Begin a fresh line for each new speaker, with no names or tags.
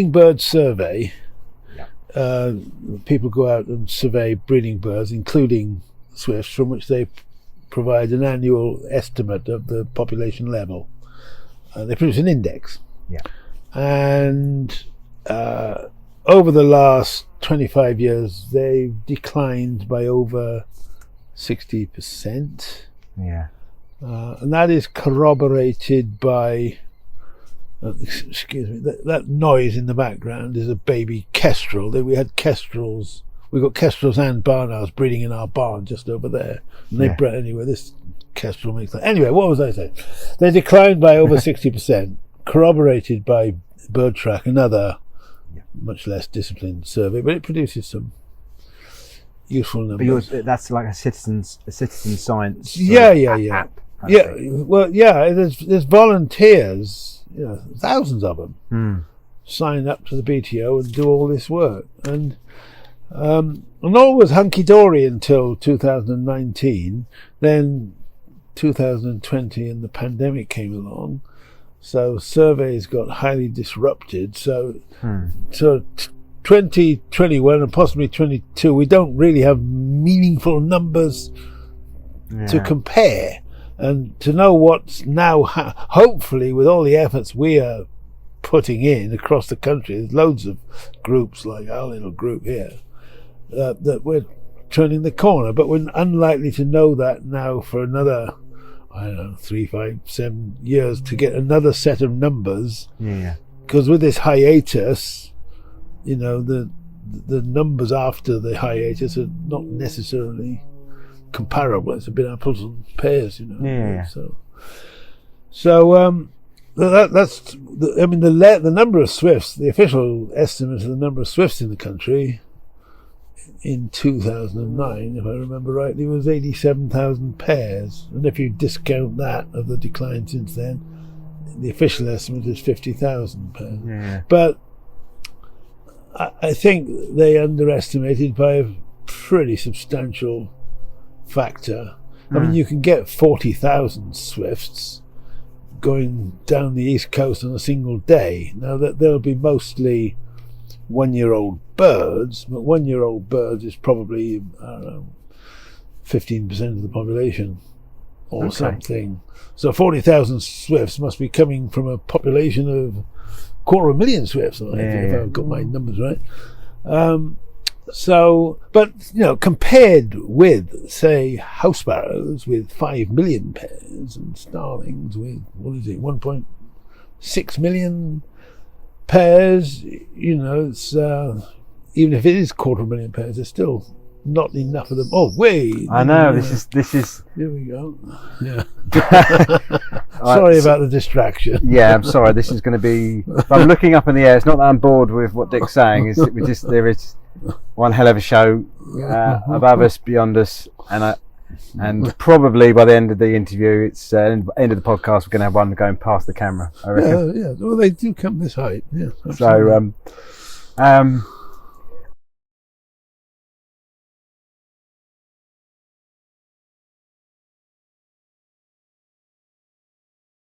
bird survey.
Yeah.
People go out and survey breeding birds, including swifts, from which they provide an annual estimate of the population level. They produce an index.
Yeah.
And over the last 25 years, they've declined by over 60%.
Yeah.
And that is corroborated by, excuse me, that noise in the background is a baby kestrel. We had kestrels. We got kestrels and barn owls breeding in our barn just over there. And they bred anyway. This kestrel makes that. Anyway, what was I saying? They declined by over 60%, corroborated by BirdTrack, another much less disciplined survey, but it produces some useful numbers.
But that's like a citizen science.
App. Well, there's volunteers, thousands of them, sign up to the BTO and do all this work, and all was hunky-dory until 2019. Then 2020 and the pandemic came along, so surveys got highly disrupted. So 2021 and possibly 22, we don't really have meaningful numbers to compare. And to know what's now, hopefully with all the efforts we are putting in across the country, there's loads of groups like our little group here, that we're turning the corner, but we're unlikely to know that now for another, 3, 5, 7 years to get another set of numbers.
Yeah.
Because with this hiatus, the numbers after the hiatus are not necessarily comparable. It's a bit apples and pears, So that's the number of swifts. The official estimate of the number of swifts in the country in 2009, if I remember rightly, was 87,000 pairs. And if you discount that of the decline since then, the official estimate is 50,000 pairs.
Yeah.
But I think they underestimated by a pretty substantial factor. I mean, you can get 40,000 swifts going down the east coast on a single day. Now that they'll be mostly 1-year-old birds, but 1-year-old birds is probably 15% of the population or something. So 40,000 swifts must be coming from a population of 250,000 swifts, if I've got my numbers right. But compared with, say, house sparrows with 5 million pairs and starlings with 1.6 million pairs, it's even if it is 250,000 pairs, there's still not enough of them. Oh wait!
I know this is.
Here we go. Yeah. Sorry about the distraction.
Yeah, I'm sorry. This is going to be. I'm looking up in the air. It's not that I'm bored with what Dick's saying. There is one hell of a show above us, beyond us, and probably by the end of the interview, it's end of the podcast, we're going to have one going past the camera, I reckon.
Yeah. Well, they do come this height. Yeah. Absolutely.
So